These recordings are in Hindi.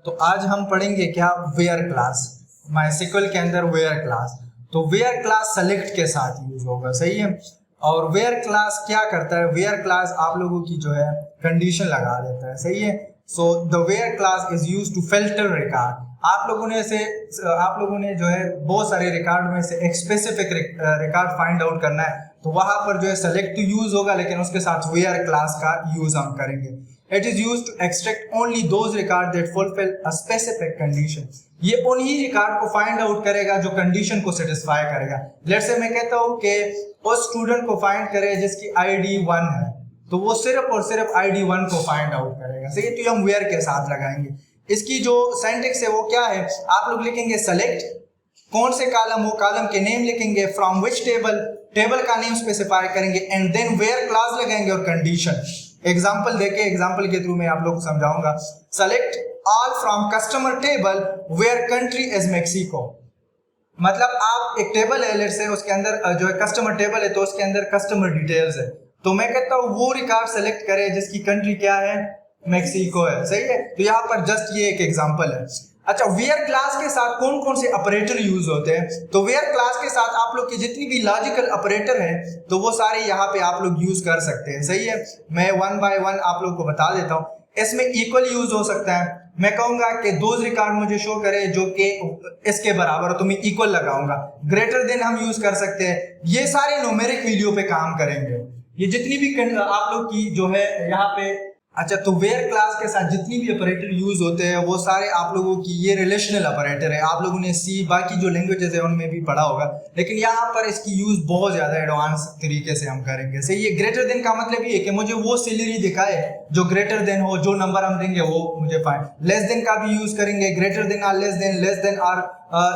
तो आज हम पढ़ेंगे क्या, वेयर क्लास। माइस्क्ल के अंदर वेयर क्लास, तो वेयर क्लास सेलेक्ट के साथ यूज होगा, सही है। और वेयर क्लास क्या करता है, वेयर क्लास आप लोगों की जो है कंडीशन लगा देता है, सही है। So the where clause is use to filter record. आप लोगों ने जो है बहुत सारे रिकॉर्ड में से एक स्पेसिफिक रिकॉर्ड फाइंड आउट करना है, तो वहां पर जो है सेलेक्ट तो यूज होगा, लेकिन उसके साथ वेयर क्लास का यूज हम करेंगे। It is used to extract only those records that fulfill a specific condition. ये उन्हीं रिकॉर्ड को फाइंड आउट करेगा जो कंडीशन को सेटिस्फाई करेगा। लेट्स से मैं कहता हूँ कि उस स्टूडेंट को फाइंड करे जिसकी आईडी 1 है, तो वो सिर्फ और सिर्फ आईडी 1 को फाइंड आउट करेगा, सही है। तो हम वेयर के साथ लगाएंगे। इसकी जो सिंटैक्स है वो क्या है, आप लोग लिखेंगे सेलेक्ट, कौन से कॉलम, वो कॉलम के नेम लिखेंगे, फ्रॉम विच टेबल, टेबल का नेम स्पेसिफाई करेंगे, एंड देन वेयर क्लास लगाएंगे और कंडीशन। एग्जांपल देके एग्जांपल के थ्रू मैं आप लोग को समझाऊंगा। Select all from customer table where country is Mexico. मतलब आप एक टेबल है, लेट्स से उसके अंदर जो है कस्टमर टेबल है, तो उसके अंदर कस्टमर डिटेल्स है, तो मैं कहता हूँ वो रिकॉर्ड सेलेक्ट करे जिसकी कंट्री क्या है, मेक्सिको है, सही है। तो यहाँ पर जस्ट ये एक एग्जांपल है। अच्छा, वेयर क्लास के साथ कौन कौन से ऑपरेटर यूज होते हैं, तो वेयर क्लास के साथ आप लोग के जितनी भी लॉजिकल ऑपरेटर हैं, तो वो सारे यहाँ पे आप लोग यूज कर सकते हैं, सही है। मैं वन बाय वन आप लोग को बता देता हूँ। इसमें इक्वल यूज हो सकता है, मैं कहूंगा कि दो रिकॉर्ड मुझे शो करे जो कि इसके बराबर हो, तो मैं इक्वल लगाऊंगा। ग्रेटर देन हम यूज कर सकते हैं। ये सारे न्यूमेरिक वैल्यू पे काम करेंगे, ये जितनी भी आप लोग की जो है यहाँ पे। अच्छा, तो वेयर क्लास के साथ जितनी भी ऑपरेटर यूज होते हैं वो सारे आप लोगों की ये रिलेशनल ऑपरेटर है। आप लोगों ने सी बाकी जो लैंग्वेजेस है उनमें भी पढ़ा होगा, लेकिन यहाँ पर इसकी यूज बहुत ज्यादा एडवांस तरीके से हम करेंगे, सही। ये ग्रेटर देन का मतलब ये है कि मुझे वो सैलरी दिखाए जो ग्रेटर देन हो, जो नंबर हम देंगे वो मुझे फाइंड। लेस देन का भी यूज करेंगे, greater than or less than or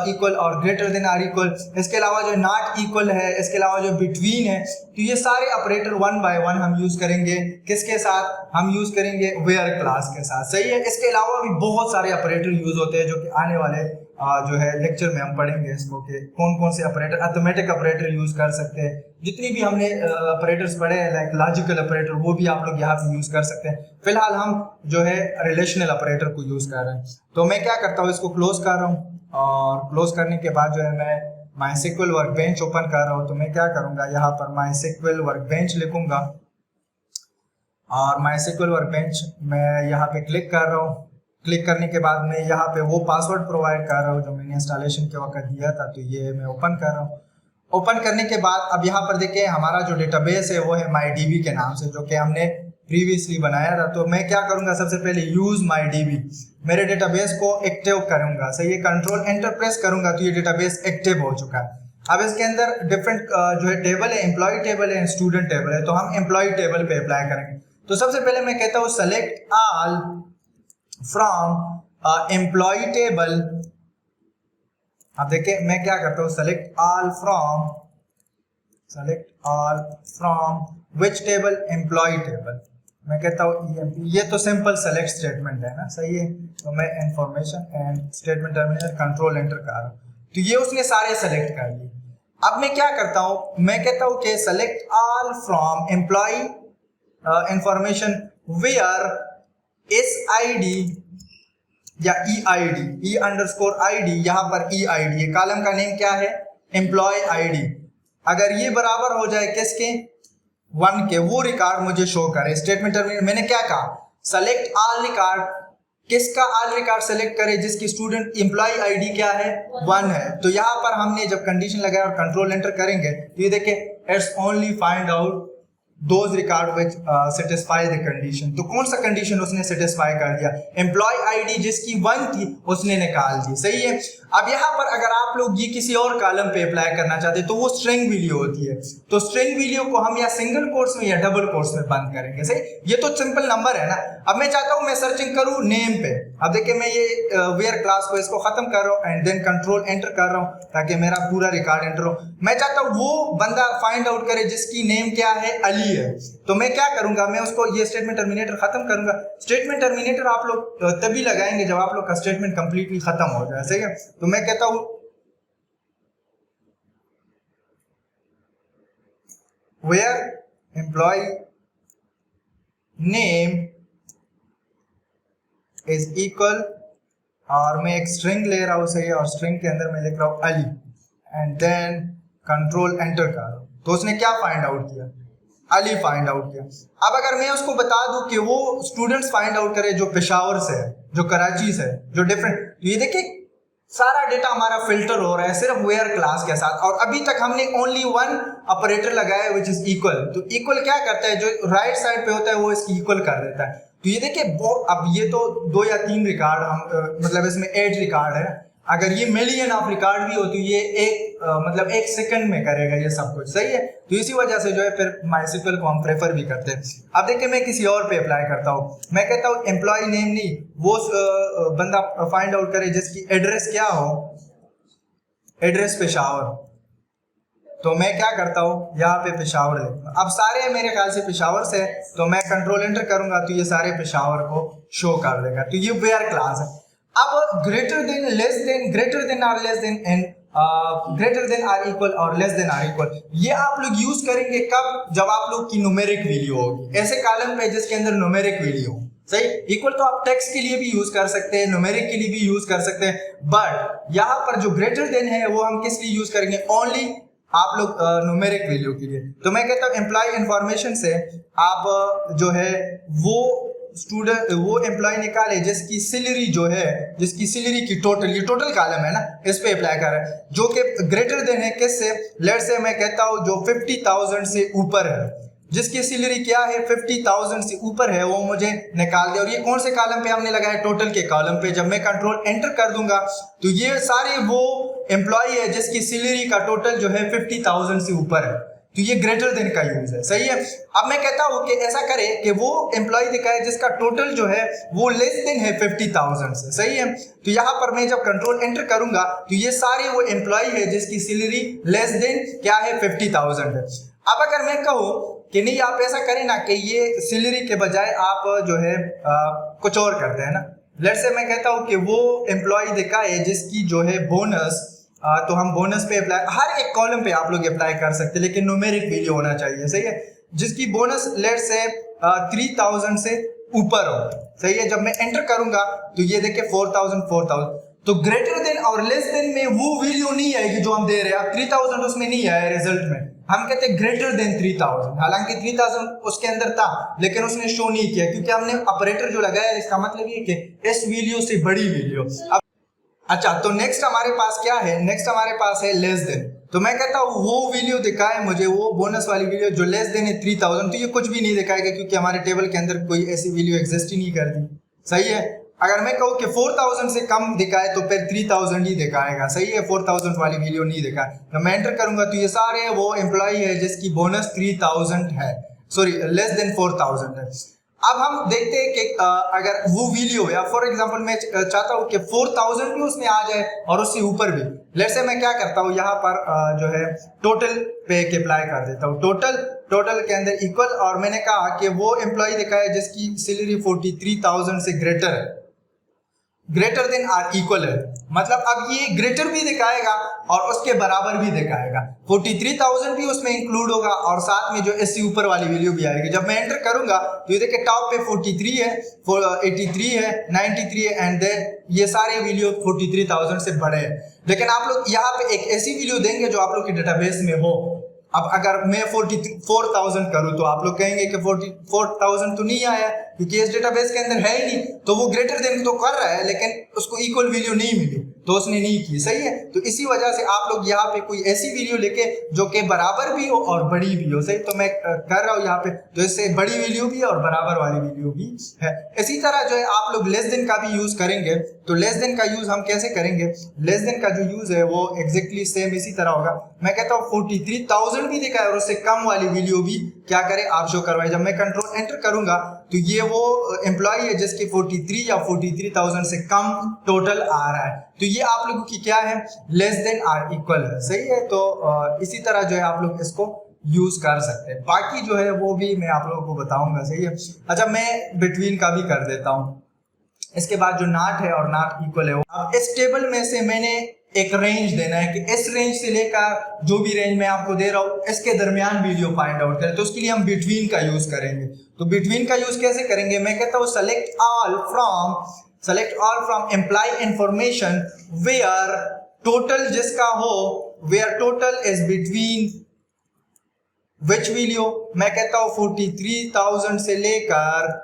equal और ग्रेटर देन आर इक्वल। इसके अलावा जो नॉट इक्वल है, इसके अलावा जो बिटवीन है, तो ये सारे ऑपरेटर वन बाय वन हम यूज करेंगे। किसके साथ हम यूज करेंगे, वेयर क्लास के साथ, सही है। इसके अलावा भी बहुत सारे ऑपरेटर यूज होते हैं जो कि आने वाले जो है लेक्चर में हम पढ़ेंगे इसको, कि कौन कौन से ऑपरेटर, अर्थमेटिक ऑपरेटर यूज कर सकते हैं। जितनी भी हमने ऑपरेटर्स पढ़े हैं, लाइक लॉजिकल ऑपरेटर, वो भी आप लोग यहाँ पे यूज कर सकते हैं। फिलहाल हम जो है रिलेशनल ऑपरेटर को यूज कर रहे हैं। तो मैं क्या करता हूँ, इसको क्लोज कर रहा हूँ, और क्लोज करने के बाद जो है मैं माइस्क्ल वर्कबेंच ओपन कर रहा हूँ। तो मैं क्या करूँगा, यहाँ पर माइस्क्ल वर्कबेंच लिखूंगा, और माइस्क्ल वर्कबेंच मैं यहाँ पे क्लिक कर रहा हूँ। क्लिक करने के बाद मैं यहाँ पे वो पासवर्ड प्रोवाइड कर रहा हूँ जो मैंने इंस्टॉलेशन के वक्त दिया था, तो ये मैं ओपन कर रहा हूँ। ओपन करने के बाद अब यहाँ पर देखिए हमारा जो डेटाबेस है वो है MyDB के नाम से, जो कि हमने प्रीवियसली बनाया था। तो मैं क्या करूँगा, सबसे पहले यूज MyDB, मेरे डेटाबेस को एक्टिव करूँगा, सही है। कंट्रोल एंटर प्रेस करूँगा तो ये डेटाबेस एक्टिव हो चुका है। अब इसके अंदर डिफरेंट जो है टेबल है, एम्प्लॉय टेबल है, स्टूडेंट टेबल है, तो हम एम्प्लॉय टेबल पे अप्लाई करेंगे। तो सबसे पहले मैं कहता हूँ select all from employee table. अब देखिए मैं क्या करता हूँ, select all from which table, employee table. मैं कहता हूँ ये तो सिंपल सेलेक्ट स्टेटमेंट है ना, सही है। तो मैं information and statement terminal control enter कर रहा हूँ, तो ये उसने सारे सेलेक्ट कर लिए। अब मैं क्या करता हूँ, मैं कहता हूँ कि select all from employee information where SID या EID, E_ID, यहाँ पर EID, ये कॉलम का नेम क्या है, एम्प्लॉय ID। अगर ये बराबर हो जाए किसके, 1 के, वो रिकॉर्ड मुझे शो करे। स्टेटमेंट टर्मिनल मैंने क्या कहा, सेलेक्ट ऑल रिकॉर्ड, किसका ऑल रिकॉर्ड सेलेक्ट करे जिसकी स्टूडेंट एम्प्लॉय ID क्या है, 1 है। तो यहाँ पर हमने जब कंडीशन लगाया और कंट्रोल एंटर करेंगे तो ये देखिए it's only find out those record which satisfy the condition। तो कौन सा कंडीशन उसने सेटिस्फाई कर दिया, एम्प्लॉय ID जिसकी 1 थी उसने निकाल दी, सही है। अब यहाँ पर अगर आप लोग ये किसी और कॉलम पे अप्लाई करना चाहते हैं तो वो स्ट्रिंग वैल्यू होती है, तो स्ट्रिंग वैल्यू को हम या सिंगल कोट्स में या डबल कोट्स में बंद करेंगे, सही। ये तो सिंपल नंबर है ना। अब मैं चाहता हूँ मैं सर्चिंग करूँ नेम पे। अब देखिए मैं ये वेयर क्लास को इसको खत्म कर रहा हूँ एंड देन कंट्रोल एंटर कर रहा हूँ ताकि मेरा पूरा रिकॉर्ड एंटर हो। मैं चाहता हूँ वो बंदा फाइंड आउट करे जिसकी नेम क्या है, अली है। तो मैं क्या करूंगा, मैं उसको ये स्टेटमेंट टर्मिनेटर खत्म करूंगा। स्टेटमेंट टर्मिनेटर आप लोग तभी लगाएंगे जब आप लोग का स्टेटमेंट कंप्लीटली खत्म हो जाए, सही है। तो मैं कहता हूं where employee name is equal और मैं एक स्ट्रिंग ले रहा हूँ, सही है, और स्ट्रिंग के अंदर मैं लिख रहा हूँ Ali and then control enter कर रहा हूँ, तो उसने क्या फाइंड आउट किया, अली फाइंड आउट किया। अब अगर मैं उसको बता दूं कि वो स्टूडेंट्स फाइंड आउट करे जो पेशावर से है, जो कराची से है, जो डिफरेंट, तो ये देखिए सारा डेटा हमारा फिल्टर हो रहा है सिर्फ वेयर क्लास के साथ, और अभी तक हमने ओनली वन ऑपरेटर लगाया विच इज इक्वल। तो इक्वल क्या करता है, जो राइट साइड पे होता है वो इसकी इक्वल कर देता है। तो ये देखिए अब ये तो 2 या 3 रिकॉर्ड हम मतलब इसमें 8 रिकॉर्ड है, अगर ये मिलियन ऑफ रिकॉर्ड भी हो तो ये मतलब 1 सेकंड में करेगा ये सब कुछ, सही है। तो इसी वजह से जो है फिर माइस्क्ल को हम प्रेफर भी करते हैं। अब देखिए मैं किसी और पे अप्लाई करता हूँ, मैं कहता हूँ एम्प्लॉय नेम नहीं, वो बंदा फाइंड आउट करे जिसकी एड्रेस क्या हो, एड्रेस पेशावर, तो मैं क्या करता हूँ यहाँ पे पेशावर लिखता हूँ। अब सारे मेरे ख्याल से पेशावर से है, तो मैं कंट्रोल एंटर करूंगा तो ये सारे पेशावर को शो कर देगा। तो ये वेयर क्लास है। अब greater than, less than, greater than or less than and greater than or equal और लेस देन आर इक्वल, ये आप लोग यूज करेंगे कब, जब आप लोग की न्यूमेरिक वैल्यू होगी, ऐसे कॉलम पे जिसके अंदर न्यूमेरिक वैल्यू हो, सही। इक्वल तो आप टेक्स्ट के लिए भी यूज कर सकते हैं, न्यूमेरिक के लिए भी यूज कर सकते हैं, बट यहाँ पर जो ग्रेटर देन है वो हम किस लिए यूज करेंगे, ओनली आप लोग न्यूमेरिक वैल्यू के लिए। तो मैं कहता हूँ एम्प्लॉय इंफॉर्मेशन से आप जो है वो स्टूडेंट, वो एम्प्लॉय निकाले जिसकी सैलरी जो है, जिसकी सैलरी की टोटल, ये टोटल कॉलम है ना, इस पे अप्लाई कर रहा है, जो कि ग्रेटर देन है किससे, लेट्स से मैं कहता हूँ जो 50,000 से ऊपर है, जिसकी सैलरी क्या है 50,000 से ऊपर है, वो मुझे निकाल दे। और ये कौन से कॉलम पे हमने लगाया, टोटल के कॉलम पे। जब मैं कंट्रोल एंटर कर दूंगा तो ये सारे वो एम्प्लॉय है जिसकी सैलरी का टोटल जो है 50,000 से ऊपर है, तो ये ग्रेटर देन का यूज है, सही है। अब मैं कहता हूं कि ऐसा करे कि वो एम्प्लॉय दिखाए जिसका टोटल जो है वो लेस देन है 50,000 से, सही है। तो यहां पर मैं जब कंट्रोल एंटर करूंगा तो ये सारे वो एम्प्लॉय है जिसकी सैलरी लेस देन क्या है 50,000 है। अब अगर मैं कहूं कि नहीं आप ऐसा करें ना कि ये सैलरी के बजाय आप जो है कुछ और करते हैं ना, लेट्स से मैं कहता हूं कि वो एम्प्लॉय दिखाए जिसकी जो है बोनस, तो हम बोनस पे अप्लाई, हर एक कॉलम पे आप लोग अप्लाई कर सकते हैं, लेकिन न्यूमेरिक वैल्यू होना चाहिए, सही है। जिसकी बोनस लेट से 3,000 से ऊपर हो, सही है। जब मैं एंटर करूंगा तो ये देखिए 4,000, तो ग्रेटर देन और लेस देन में वो वैल्यू नहीं आएगी जो हम दे रहे हैं। अब 3,000 उसमें नहीं आया रिजल्ट में, हम कहते हैं ग्रेटर देन 3,000, हालांकि 3,000 उसके अंदर था लेकिन उसने शो नहीं किया, क्योंकि हमने ऑपरेटर जो लगाया इसका मतलब ये कि इस वैल्यू से बड़ी वैल्यू। अच्छा, तो नेक्स्ट हमारे पास क्या है, नेक्स्ट हमारे पास है लेस देन। तो मैं कहता हूँ वो वैल्यू दिखाए मुझे, वो बोनस वाली वैल्यू जो लेस देन है 3,000, तो ये कुछ भी नहीं दिखाएगा क्योंकि हमारे टेबल के अंदर कोई ऐसी वैल्यू एग्जिस्ट ही नहीं करती, सही है। अगर मैं कहूँ कि 4,000 से कम दिखाए तो फिर 3,000 ही दिखाएगा, सही है, 4,000 वाली वैल्यू नहीं दिखाए। तो मैं एंटर करूंगा तो ये सारे वो एम्प्लॉय है जिसकी बोनस 3,000 है, सॉरी लेस देन 4,000 है। अब हम देखते हैं कि अगर वो वैल्यू या फॉर एग्जांपल मैं चाहता हूँ कि 4,000 भी उसमें आ जाए और उससे ऊपर भी, लेट्स से मैं क्या करता हूँ यहाँ पर जो है टोटल पे अप्लाई कर देता हूँ, टोटल के अंदर इक्वल, और मैंने कहा कि वो एम्प्लॉय दिखाया जिसकी सैलरी 43,000 से ग्रेटर है, ग्रेटर देन आर इक्वल है, मतलब अब ये ग्रेटर भी दिखाएगा और उसके बराबर भी दिखाएगा, 43,000 भी उसमें इंक्लूड होगा और साथ में जो इससे ऊपर वाली वैल्यू भी आएगी। जब मैं एंटर करूंगा तो ये देखिए टॉप पे 43 है, 83 है, 93 है एंड देन ये सारे वैल्यू 43,000 से बड़े हैं। लेकिन आप लोग यहाँ पे एक ऐसी वैल्यू देंगे जो आप लोग के डेटाबेस में हो। अब अगर मैं 44,000 करूं तो आप लोग कहेंगे कि 44,000 तो नहीं आया क्योंकि इस डेटाबेस के अंदर है ही नहीं, तो वो ग्रेटर देन तो कर रहा है लेकिन उसको इक्वल वैल्यू नहीं मिली तो उसने नहीं की, सही है। तो इसी वजह से आप लोग यहाँ पे कोई ऐसी वैल्यू लेके जो कि बराबर भी हो और बड़ी भी हो, सही। तो मैं कर रहा हूँ यहाँ पे, तो इससे बड़ी वैल्यू भी और बराबर वाली वैल्यू भी है। इसी तरह जो है आप लोग लेस देन का भी यूज करेंगे, तो लेस देन का यूज हम कैसे करेंगे, लेस देन का जो यूज है वो एग्जैक्टली सेम इसी तरह होगा। मैं कहता हूँ 43,000 भी दिखाए और उससे कम वाली वैल्यू भी क्या करे आप शो करवाए। जब मैं कंट्रोल एंटर करूंगा तो ये वो एम्प्लॉय है जिसकी 43 या 43,000 से कम टोटल आ रहा है, तो ये आप लोगों की क्या है, लेस देन आर इक्वल है, सही है। तो इसी तरह जो है आप लोग इसको यूज कर सकते हैं, बाकी जो है वो भी मैं आप लोगों को बताऊंगा, सही है। अच्छा, मैं बिटवीन का भी कर देता हूँ। इसके बाद जो नॉट है और नॉट इक्वल है, अब इस टेबल में से मैंने एक रेंज देना है कि इस रेंज से लेकर जो भी रेंज मैं आपको दे रहा हूँ इसके दरमियान वैल्यू फाइंड आउट करें, तो उसके लिए हम बिटवीन का यूज करेंगे। तो बिटवीन का यूज कैसे करेंगे, मैं कहता हूँ select all from select all from employee information where total जिसका हो, where total is between which video, मैं कहता हूं 43,000 से लेकर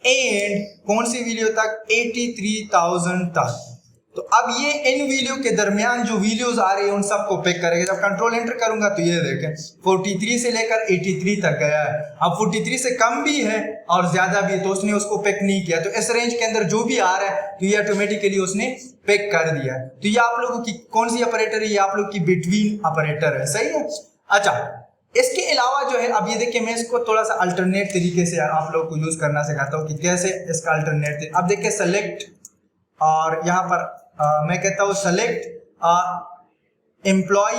एंड कौन सी वीडियो तक, 83,000 तक। तो अब ये इन वीडियो के दरमियान जो वीडियोस आ रही है उन सबको पिक करेगा। जब कंट्रोल एंटर करूंगा तो ये देखें 43 से लेकर 83 तक गया है। अब 43 से कम भी है और ज्यादा भी है तो उसने उसको पिक नहीं किया, तो इस रेंज के अंदर जो भी आ रहा है तो ये ऑटोमेटिकली उसने पिक कर दिया है। तो ये आप लोगों की कौन सी ऑपरेटर है, ये आप लोग की बिटवीन ऑपरेटर है, सही है। अच्छा, इसके अलावा जो है अब ये देखिए मैं इसको थोड़ा सा अल्टरनेट तरीके से आप लोग को यूज करना सिखाता हूँ कि कैसे इसका अल्टरनेट। अब देखिए सेलेक्ट और यहाँ पर मैं कहता हूँ सेलेक्ट एम्प्लॉय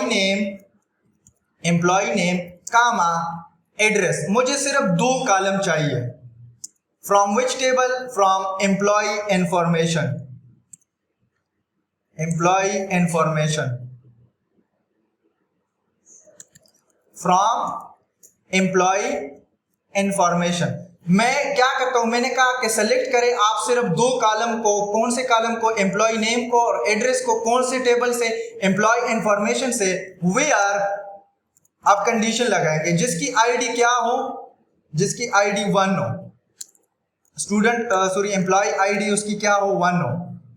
नेम कामा एड्रेस, मुझे सिर्फ 2 कॉलम चाहिए। From which table, from employee information, from employee information. मैं क्या करता हूं, मैंने कहा कि सेलेक्ट करें आप सिर्फ 2 कॉलम को, कौन से कॉलम को, एम्प्लॉय नेम को और एड्रेस को, कौन से टेबल से, एम्प्लॉय इंफॉर्मेशन से, वेयर आप कंडीशन लगाएंगे जिसकी आईडी क्या हो, जिसकी आईडी 1 हो, स्टूडेंट सॉरी एम्प्लॉय आईडी उसकी क्या हो 1 हो।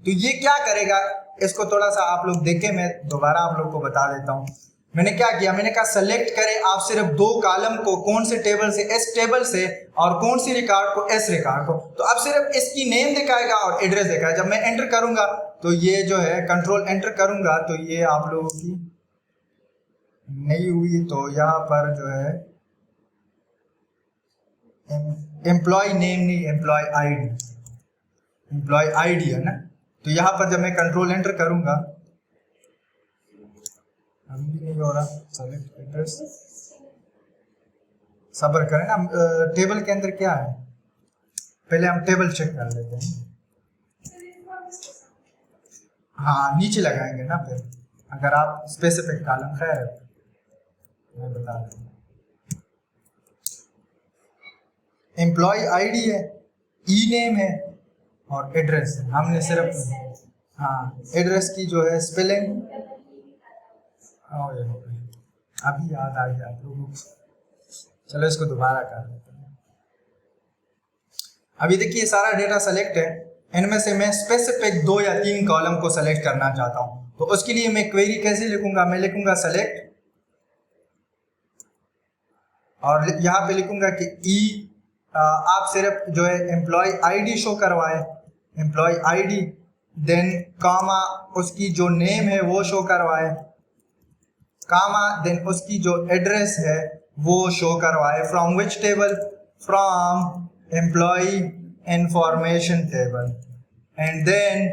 तो ये क्या करेगा, इसको थोड़ा सा आप लोग देखें, मैं दोबारा आप लोग को बता देता हूं। मैंने क्या किया, मैंने कहा सेलेक्ट करें आप सिर्फ 2 कॉलम को, कौन से टेबल से, इस टेबल से, और कौन सी रिकॉर्ड को, इस रिकॉर्ड को। तो अब सिर्फ इसकी नेम दिखाएगा और एड्रेस दिखाएगा। जब मैं एंटर करूंगा तो ये जो है कंट्रोल एंटर करूंगा तो ये आप लोगों की नहीं हुई, तो यहाँ पर जो है एम्प्लॉय नेम नहीं, एम्प्लॉय आईडी है ना। तो यहाँ पर जब मैं कंट्रोल एंटर करूंगा, अभी भी नहीं हो रहा, सेलेक्ट एड्रेस, सब्र करें ना। टेबल के अंदर क्या है, पहले हम टेबल चेक कर लेते हैं। हाँ नीचे लगाएंगे ना फिर, अगर आप स्पेसिफिक कॉलम, खैर मैं बता दूँ, एम्प्लॉय आईडी है, ई नेम है और एड्रेस है। हमने सिर्फ हाँ एड्रेस की जो है स्पेलिंग अभी याद आ गया आप लोगों को, चलो इसको दोबारा कर लेते हैं। अभी देखिए सारा डेटा सेलेक्ट है, इनमें से मैं स्पेसिफिक 2 या 3 कॉलम को सेलेक्ट करना चाहता हूं। तो उसके लिए मैं क्वेरी कैसे लिखूंगा, मैं लिखूंगा सेलेक्ट और यहाँ पे लिखूंगा कि ई आप सिर्फ जो है एम्प्लॉय आईडी शो करवाए, एम्प्लॉय आईडी, देन कामा उसकी जो नेम है वो शो करवाए, कामा देन उसकी जो एड्रेस है वो शो करवाए। From which table, from employee information table, and then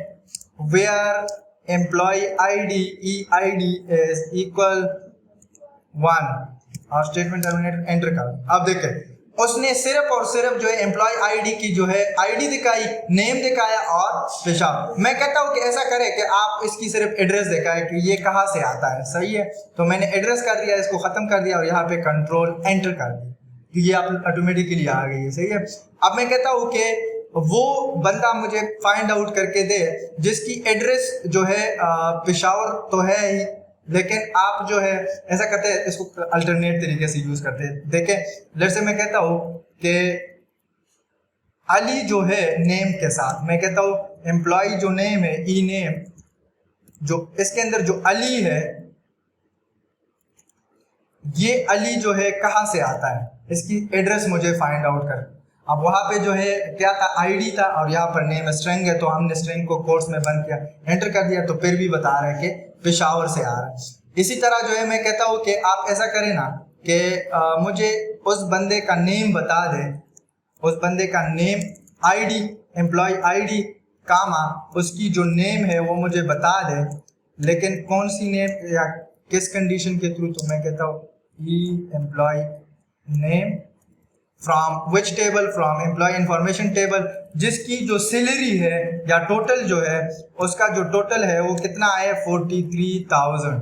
where employee ID E ID is equal 1 और स्टेटमेंट टर्मिनेटर एंटर कर। अब देखें उसने सिर्फ और सिर्फ जो है एम्प्लॉय आईडी की जो है आईडी दिखाई, नेम दिखाया और पेशा। मैं कहता हूं कि ऐसा करें कि आप इसकी सिर्फ एड्रेस दिखाए कि ये कहां से आता है, सही है। तो मैंने एड्रेस कर दिया, इसको खत्म कर दिया और यहाँ पे कंट्रोल एंटर कर दिया, तो ये आप ऑटोमेटिकली आ गई है, सही है। अब मैं कहता हूं कि वो बंदा मुझे फाइंड आउट करके दे जिसकी एड्रेस जो है पेशावर तो है ही, लेकिन आप जो है ऐसा करते हैं, इसको अल्टरनेट तरीके से यूज करते हैं। देखें लेट्स से मैं कहता हूं कि अली जो है नेम के साथ, मैं कहता हूं एम्प्लॉय जो नेम है ई नेम, जो इसके अंदर जो अली है, ये अली जो है कहां से आता है, इसकी एड्रेस मुझे फाइंड आउट कर। अब वहां पे जो है क्या था, आईडी था और यहाँ पर नेम स्ट्रिंग है, तो हमने स्ट्रिंग को कोट्स में बंद किया, एंटर कर दिया, तो फिर भी बता रहा है कि पेशावर से आ रहा है। इसी तरह जो है मैं कहता हूँ कि आप ऐसा करें ना कि मुझे उस बंदे का नेम बता दे, उस बंदे का नेम आईडी, एम्प्लॉय आईडी कामा उसकी जो नेम है वो मुझे बता दे, लेकिन कौन सी नेम या किस कंडीशन के थ्रू। तो मैं कहता हूँ E employee name from which table, from employee information table, जिसकी जो सैलरी है या टोटल जो है उसका जो टोटल है वो कितना है 43,000।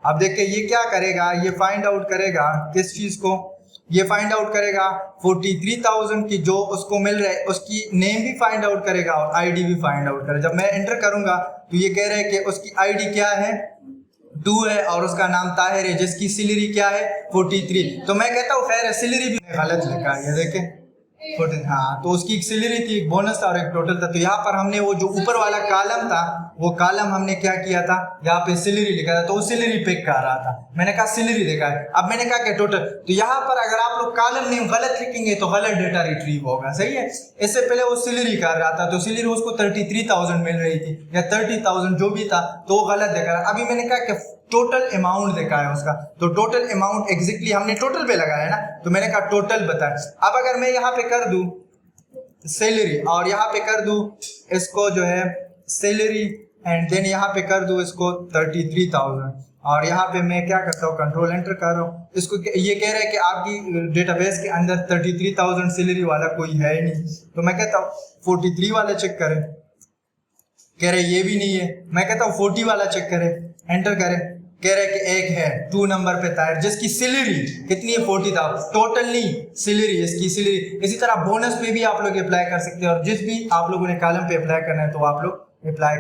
अब देखिए ये क्या करेगा, ये फाइंड आउट करेगा किस चीज को, ये फाइंड आउट करेगा 43,000 की जो उसको मिल रहा है, उसकी नेम भी फाइंड आउट करेगा और आईडी भी फाइंड आउट करेगा। जब मैं एंटर करूंगा तो ये कह रहा है कि उसकी आईडी क्या है 2 है और उसका नाम ताहिर है, जिसकी सैलरी क्या है 43। तो मैं कहता हूँ खैर सैलरी भी गलत लिखा है, ये देखें 14। हाँ, तो उसकी एक सैलरी थी, एक बोनस था और एक टोटल था। तो यहाँ पर हमने वो जो ऊपर वाला कॉलम था, वो कॉलम हमने क्या किया था, यहाँ पे सैलरी लिखा था, तो वो सैलरी पिक कर रहा था। मैंने कहा सैलरी देखा है, अब मैंने कहा कि टोटल। तो यहाँ पर अगर आप लोग कॉलम नेम गलत लिखेंगे तो गलत डेटा रिट्रीव होगा, सही है। इससे पहले वो सैलरी कर रहा था, तो सैलरी उसको 33,000 मिल रही थी या 30,000 जो भी था, तो वो गलत देखा रहा। अभी मैंने कहा कि टोटल अमाउंट देखा है उसका, तो टोटल अमाउंट एग्जैक्टली हमने टोटल पे लगाया है ना, तो मैंने कहा टोटल बताए। अब अगर मैं यहाँ पे कर दूं सैलरी और यहाँ पे कर दूं इसको जो है सैलरी एंड देन यहाँ पे कर दूं इसको 33,000 और यहाँ पे मैं क्या करता हूँ कंट्रोल एंटर कर रहा हूँ। इसको ये कह रहा है कि आपकी डेटाबेस के अंदर 33,000 सैलरी वाला कोई है ही नहीं, तो मैं कहता हूँ 43 वाला चेक करें, कह रहे ये भी नहीं है। मैं कहता हूँ 40 वाला चेक करें, एंटर करें, कह रहे कि एक है 2 नंबर पे ताहिर, जिसकी सैलरी कितनी है 40,000 टोटल नहीं सैलरी, इसकी सैलरी। इसी तरह बोनस पे भी आप लोग अप्लाई कर सकते हैं और जिस भी आप लोगों ने कॉलम पे अप्लाई करना है तो आप लोग अप्लाई